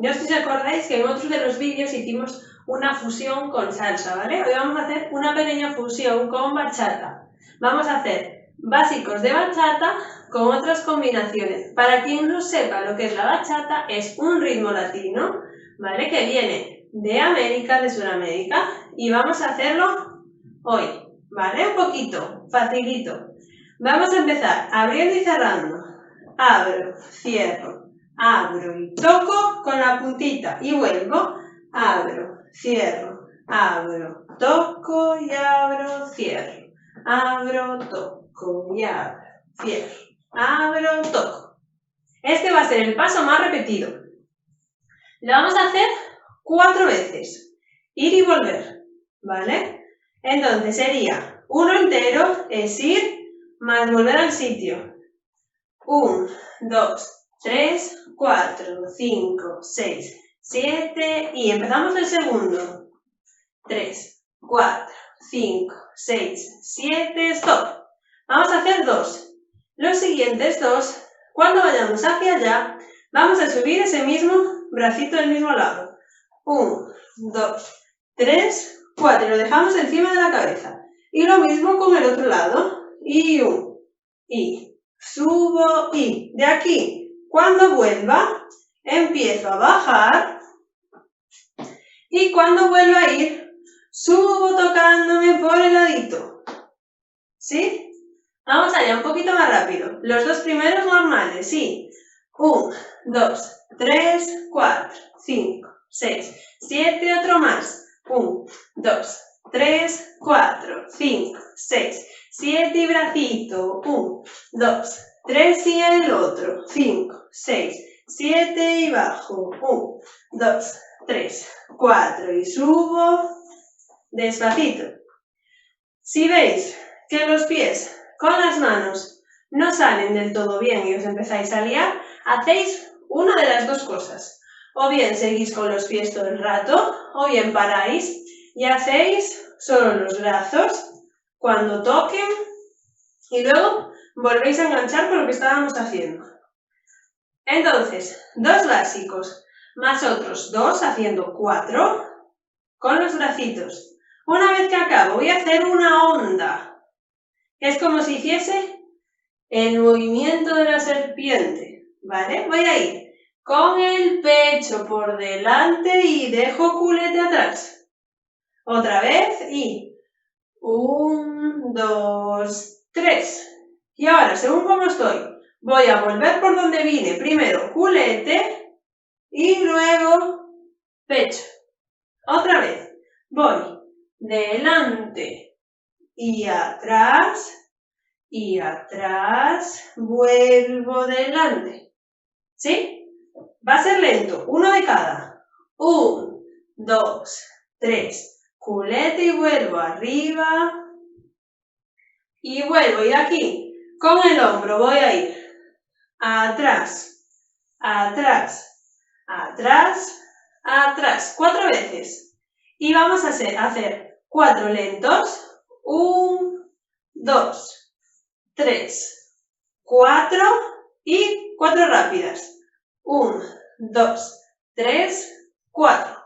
No sé si os acordáis que en otros de los vídeos hicimos una fusión con salsa, ¿vale? Hoy vamos a hacer una pequeña fusión con bachata. Vamos a hacer básicos de bachata con otras combinaciones. Para quien no sepa lo que es la bachata, es un ritmo latino, ¿vale? Que viene de América, de Sudamérica, y vamos a hacerlo hoy, ¿vale? Un poquito, facilito. Vamos a empezar abriendo y cerrando. Abro, cierro, abro y toco con la puntita y vuelvo. Abro, cierro, abro, toco y abro, cierro. Abro, toco y abro, cierro. Abro, toco. Este va a ser el paso más repetido. Lo vamos a hacer 4 veces. Ir y volver, ¿vale? Entonces sería uno entero, es ir, más volver al sitio. 1, 2, 3, 4, 5, 6, 7 y empezamos el segundo. 3, 4, 5, 6, 7, stop. Vamos a hacer 2. Los siguientes 2, cuando vayamos hacia allá, vamos a subir ese mismo bracito del mismo lado. 1, 2, 3, 4 y lo dejamos encima de la cabeza. Y lo mismo con el otro lado. Y 1, y subo y de aquí, cuando vuelva, empiezo a bajar y cuando vuelva a ir, subo tocándome por el ladito. ¿Sí? Vamos allá, un poquito más rápido. Los 2 primeros normales, sí. 1, 2, 3, 4, 5, 6, 7, otro más. 1, 2, 3, 4, 5, 6, 7 y bracito. 1, 2, 3 y el otro. 5, 6, 7 y bajo. 1, 2, 3, 4 y subo. Despacito. Si veis que los pies con las manos no salen del todo bien y os empezáis a liar, hacéis una de las dos cosas. O bien seguís con los pies todo el rato, o bien paráis y hacéis solo los brazos cuando toquen y luego volvéis a enganchar con lo que estábamos haciendo. Entonces, 2 básicos más otros 2 haciendo 4 con los bracitos. Una vez que acabo voy a hacer una onda. Es como si hiciese el movimiento de la serpiente, ¿vale? Voy a ir con el pecho por delante y dejo culete atrás. Otra vez y 1, 2, 3. Y ahora, según como estoy, voy a volver por donde vine. Primero culete y luego pecho. Otra vez. Voy delante y atrás. Y atrás, vuelvo delante. ¿Sí? Va a ser lento, uno de cada. 1, 2, 3, culete y vuelvo arriba. Y vuelvo, y de aquí, con el hombro voy a ir atrás, atrás, atrás, atrás. 4 veces. Y vamos a hacer 4 lentos. 1, 2, 3, 4 y 4 rápidas. 1, 2, 3, 4.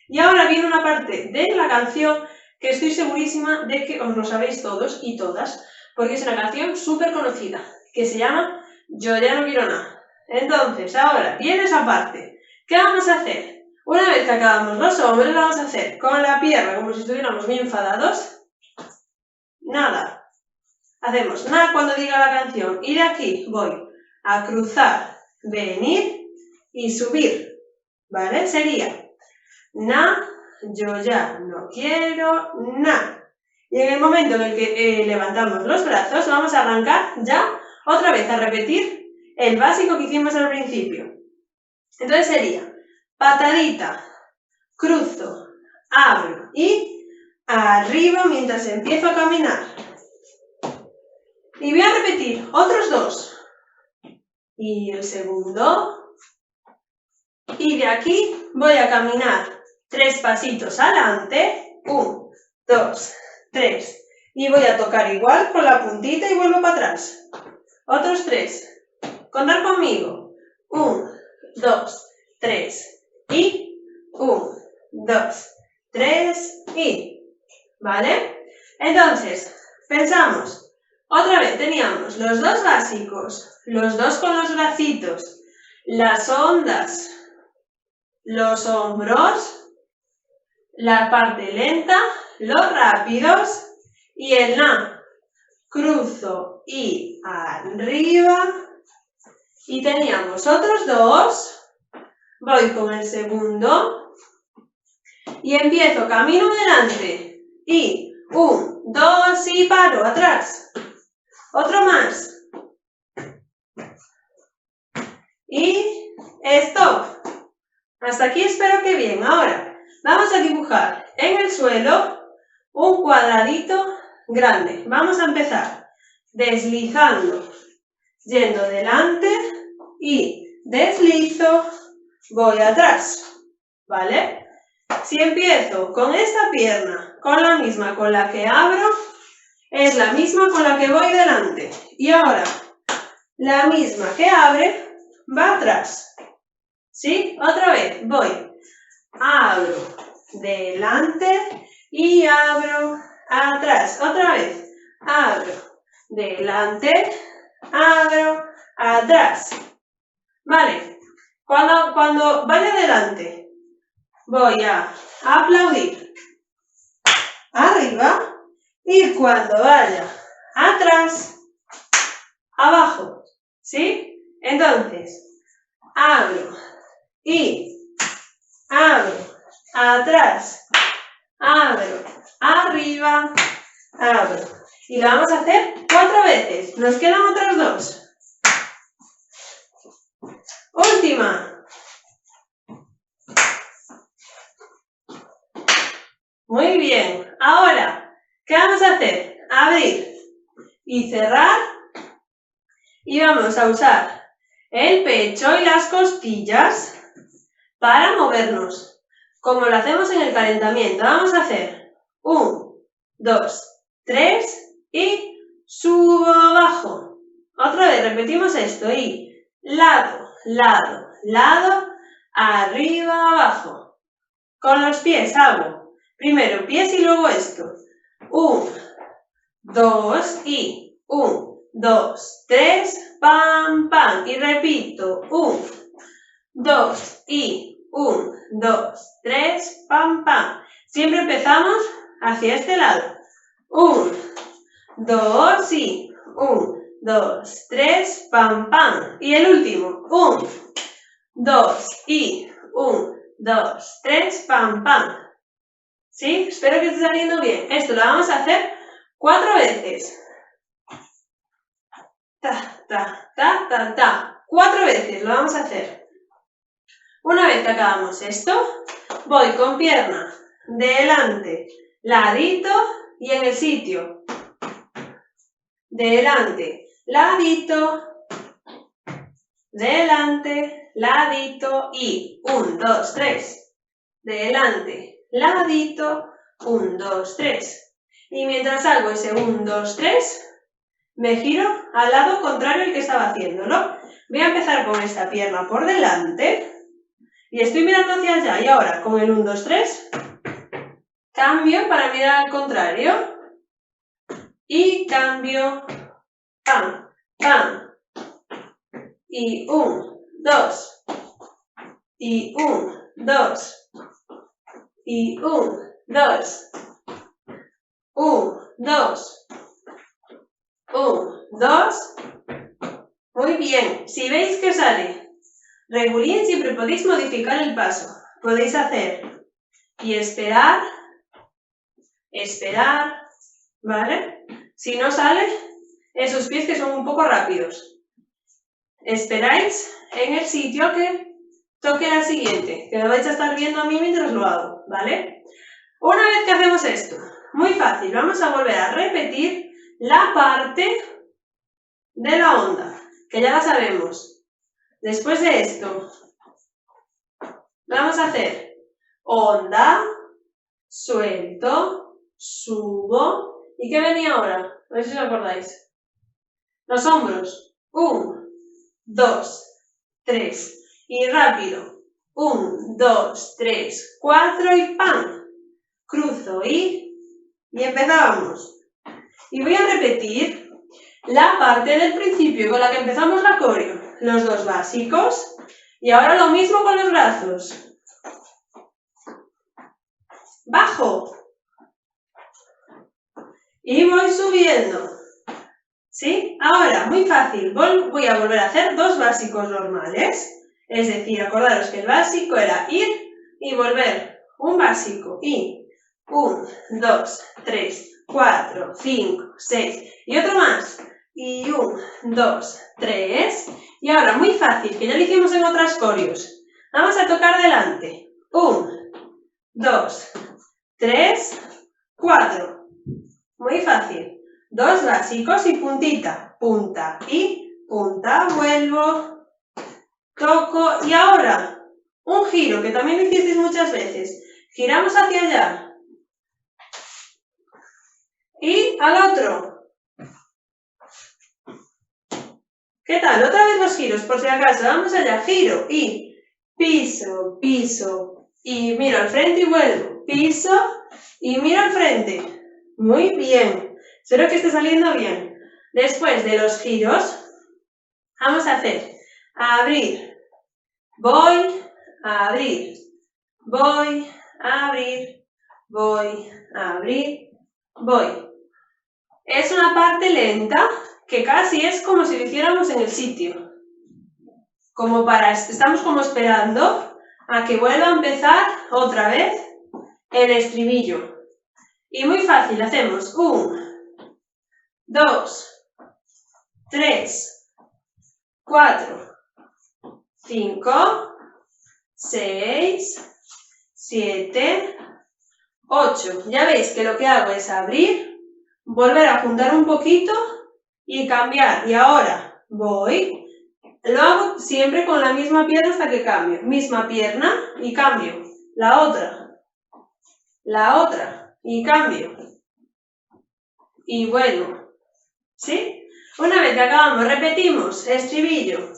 Y ahora viene una parte de la canción que estoy segurísima de que os lo sabéis todos y todas, porque es una canción súper conocida, que se llama Yo ya no quiero nada. Entonces, ahora viene esa parte. ¿Qué vamos a hacer? Una vez que acabamos los hombros, lo vamos a hacer con la pierna, como si estuviéramos muy enfadados. Nada. Hacemos nada cuando diga la canción y de aquí voy a cruzar, venir y subir, ¿vale? Sería na, yo ya no quiero na. Y en el momento en el que levantamos los brazos vamos a arrancar ya otra vez a repetir el básico que hicimos al principio. Entonces sería patadita, cruzo, abro y arriba mientras empiezo a caminar. Y voy a repetir otros 2. Y el segundo. Y de aquí voy a caminar 3 pasitos adelante. 1, 2, 3. Y voy a tocar igual con la puntita y vuelvo para atrás. Otros 3. Contar conmigo. 1, 2, 3 y 1, 2, 3 y, ¿vale? Entonces, pensamos, otra vez teníamos los dos básicos, los dos con los bracitos, las ondas, los hombros, la parte lenta, los rápidos y el na. Cruzo y arriba. Y teníamos otros dos. Voy con el segundo. Y empiezo camino delante. Y 1, 2 y paro atrás. Otro más. Y stop. Hasta aquí espero que bien. Ahora vamos a dibujar en el suelo un cuadradito grande. Vamos a empezar deslizando, yendo delante y deslizo, voy atrás, ¿vale? Si empiezo con esta pierna, con la misma con la que abro, es la misma con la que voy delante. Y ahora, la misma que abre, va atrás. ¿Sí? Otra vez, voy, abro, delante y abro, atrás. Otra vez, abro, delante, abro, atrás. Vale, cuando vaya adelante, voy a aplaudir arriba y cuando vaya atrás, abajo. ¿Sí? Entonces, abro y abro, atrás, abro, arriba, abro. Y lo vamos a hacer 4 veces. Nos quedan otras 2. Última. Muy bien. Ahora, ¿qué vamos a hacer? Abrir y cerrar. Y vamos a usar el pecho y las costillas para movernos. Como lo hacemos en el calentamiento. Vamos a hacer 1, 2, 3 y subo, bajo. Otra vez repetimos esto y lado, lado, lado, arriba, abajo. Con los pies hago primero pies y luego esto. 1, 2 y 1, 2, 3, pam, pam. Y repito, 1, 2 y 1, 2, 3, pam, pam. Siempre empezamos hacia este lado. 1, 2 y 1, 2, 3, pam, pam. Y el último, 1, 2 y 1, 2, 3, pam, pam. ¿Sí? Espero que esté saliendo bien. Esto lo vamos a hacer 4 veces. Ta, ta, ta, ta, ta. 4 veces lo vamos a hacer. Una vez que acabamos esto, voy con pierna delante, ladito y en el sitio. Delante, ladito, delante, ladito y 1, 2, 3. Delante, ladito, 1, 2, 3. Y mientras hago ese 1, 2, 3, me giro al lado contrario al que estaba haciéndolo. Voy a empezar con esta pierna por delante y estoy mirando hacia allá. Y ahora con el 1, 2, 3, cambio para mirar al contrario y cambio, pam, pam, y 1, 2, y 1, 2, y 1, 2, 1, 2, 1, 2. Muy bien. Si veis que sale regulín, siempre podéis modificar el paso. Podéis hacer y esperar, esperar, ¿vale? Si no sale, esos pies que son un poco rápidos. Esperáis en el sitio que toque la siguiente, que lo vais a estar viendo a mí mientras lo hago, ¿vale? Una vez que hacemos esto, muy fácil, vamos a volver a repetir la parte de la onda, que ya la sabemos. Después de esto, vamos a hacer onda, suelto, subo. ¿Y qué venía ahora? A ver si os acordáis. Los hombros. 1, 2, 3. Y rápido. 1, 2, 3, 4 y ¡pam! Cruzo y empezamos. Y voy a repetir la parte del principio con la que empezamos la coreo. Los dos básicos. Y ahora lo mismo con los brazos. Bajo. Y voy subiendo. ¿Sí? Ahora, muy fácil. Voy a volver a hacer dos básicos normales. Es decir, acordaros que el básico era ir y volver. Un básico y 1, 2, 3, 4, 5, 6 y otro más. Y 1, 2, 3. Y ahora, muy fácil, que ya lo hicimos en otras coreos. Vamos a tocar delante. 1, 2, 3, 4. Muy fácil. Dos básicos y puntita. Punta y punta. Vuelvo. Toco. Y ahora, un giro, que también lo hicisteis muchas veces. Giramos hacia allá. Y al otro. ¿Qué tal? Otra vez los giros, por si acaso. Vamos allá. Giro y piso, piso. Y miro al frente y vuelvo. Piso y miro al frente. Muy bien. Espero que esté saliendo bien. Después de los giros, vamos a hacer abrir, voy, abrir, voy, abrir, voy, abrir, voy. Es una parte lenta que casi es como si lo hiciéramos en el sitio. Estamos como esperando a que vuelva a empezar otra vez el estribillo. Y muy fácil, hacemos 1, 2, 3, 4, 5, 6, 7, 8. Ya veis que lo que hago es abrir, volver a juntar un poquito y cambiar. Y ahora voy, lo hago siempre con la misma pierna hasta que cambio. Misma pierna y cambio. La otra y cambio. Y vuelvo. ¿Sí? Una vez que acabamos, repetimos estribillo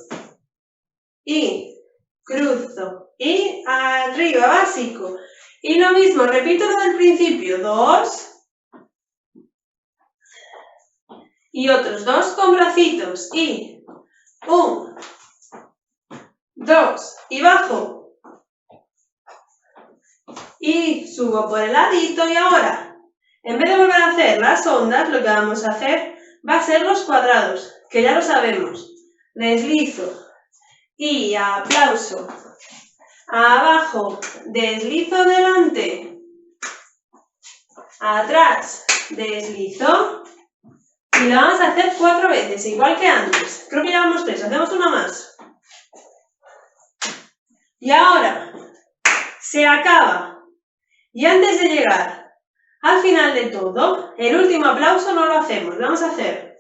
y cruzo y arriba, básico. Y lo mismo, repito lo del principio, 2 y otros 2 con bracitos y 1, 2 y bajo y subo por el ladito y ahora, en vez de volver a hacer las ondas, lo que vamos a hacer va a ser los cuadrados, que ya lo sabemos. Deslizo y aplauso. Abajo, deslizo delante. Atrás, deslizo. Y lo vamos a hacer 4 veces, igual que antes. Creo que llevamos 3, hacemos una más. Y ahora, se acaba. Y antes de llegar al final de todo, el último aplauso no lo hacemos, vamos a hacer.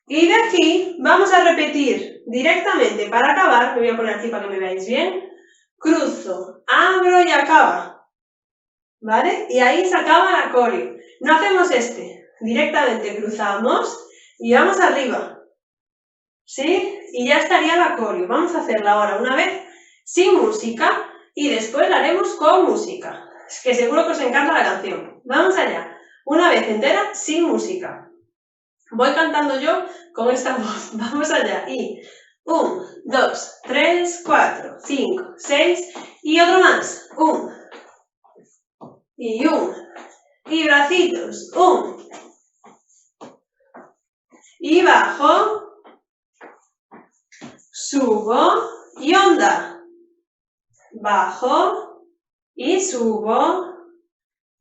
Y de aquí vamos a repetir directamente para acabar, me voy a poner aquí para que me veáis bien, cruzo, abro y acaba, ¿vale? Y ahí se acaba la coreo. No hacemos directamente cruzamos y vamos arriba, ¿sí? Y ya estaría la coreo. Vamos a hacerla ahora una vez sin música y después la haremos con música. Es que seguro que os encanta la canción. Vamos allá. Una vez entera sin música. Voy cantando yo con esta voz. Vamos allá. Y 1, 2, 3, 4, 5, 6 y otro más. 1 y 1 y bracitos. 1 y bajo. Subo y onda. Bajo y subo.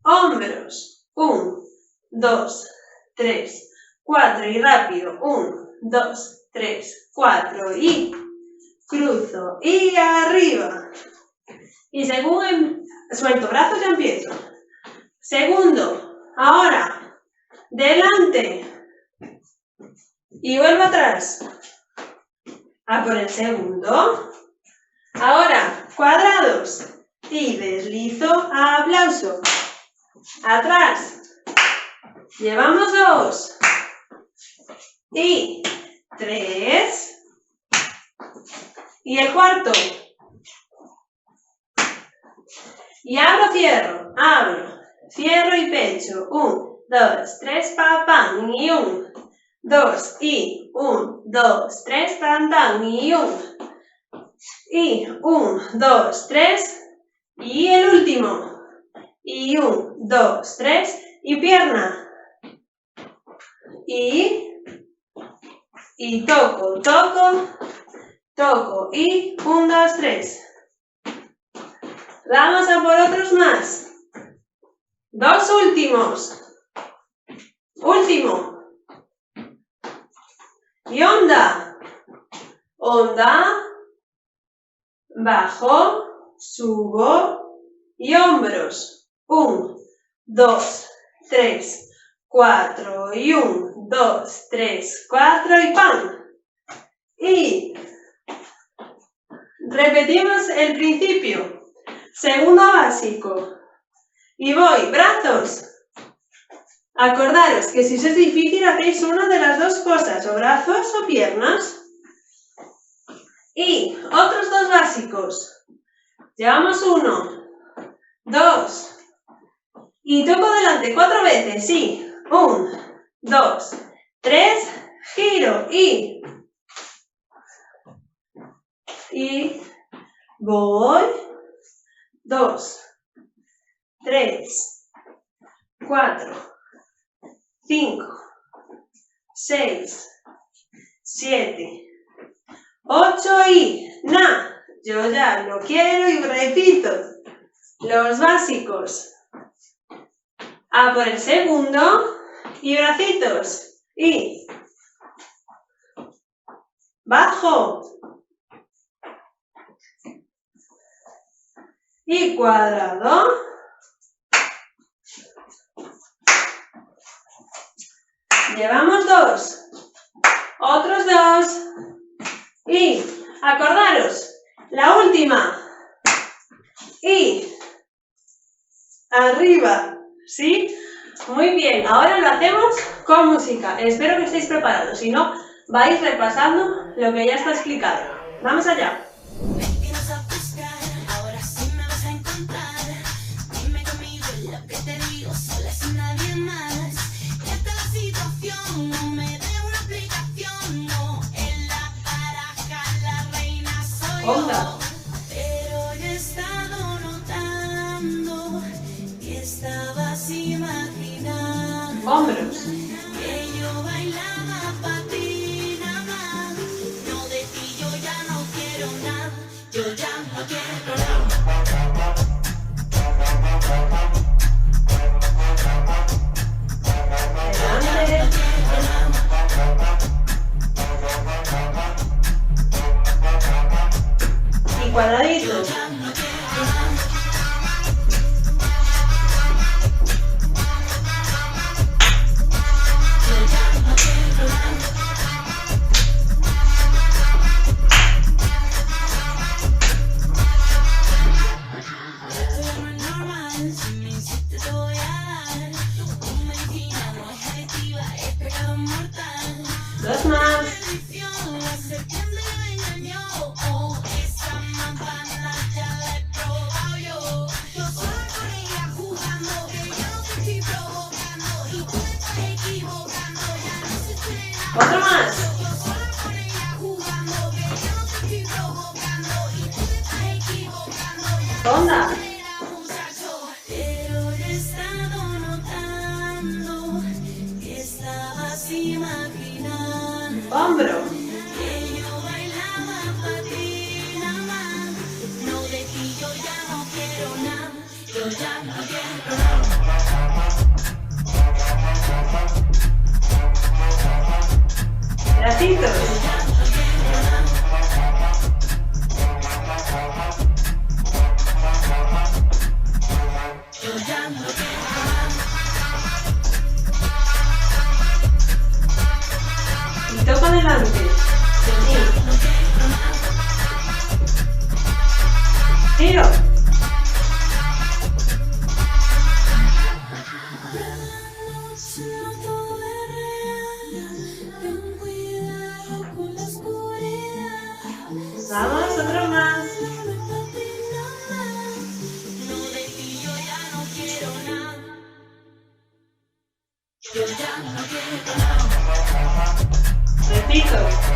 Hombros. 1, 2, 3, 4 y rápido. 1, 2, 3, 4 y cruzo y arriba. Y según suelto brazos ya empiezo. Segundo. Ahora. Delante. Y vuelvo atrás. A por el segundo. Ahora. Cuadrados. Y deslizo. Aplauso. Atrás. Llevamos 2. Y 3. Y el cuarto. Y abro, cierro y pecho. 1, 2, 3, pa, pam, y 1, 2, y 1, 2, 3, pam, pam, y 1, y 1, 2, 3, y el último, y 1, 2, 3, y pierna, y toco, toco, toco, y 1, 2, 3. Vamos a por otros más. 2 últimos. Último. Y onda. Onda. Bajo. Subo. Y hombros. 1, 2, 3, 4. Y 1, 2, 3, 4. Y ¡pam! Y repetimos el principio. Segundo básico. Y voy, brazos. Acordaros que si os es difícil hacéis una de las dos cosas, o brazos o piernas. Y otros 2 básicos. Llevamos 1, 2. Y toco delante 4 veces, sí. 1, 2, 3, giro y voy. 2, 3, 4, 5, 6, 7, 8 y yo ya lo quiero y repito los básicos. A por el segundo y bracitos y bajo. Y cuadrado. Llevamos 2. Otros 2. Y acordaros, la última. Y arriba. ¿Sí? Muy bien. Ahora lo hacemos con música. Espero que estéis preparados. Si no, vais repasando lo que ya está explicado. Vamos allá. Onda. Pero yo he estado notando que estabas imaginando hombros, que yo bailaba para ti nada más. No, de ti yo ya no quiero nada. Yo ya no quiero nada. y cuadradito. Dos más. Otro más. Onda. Pero yo he estado notando que estabas imaginando Hombro. que yo bailaba para ti nada más. No, de ti yo ya no quiero nada. Yo ya no quiero nada. Bracitos. Y toco adelante. Giro. No todo es real. Ten cuidado con Yo ya no quiero nada. Besitos.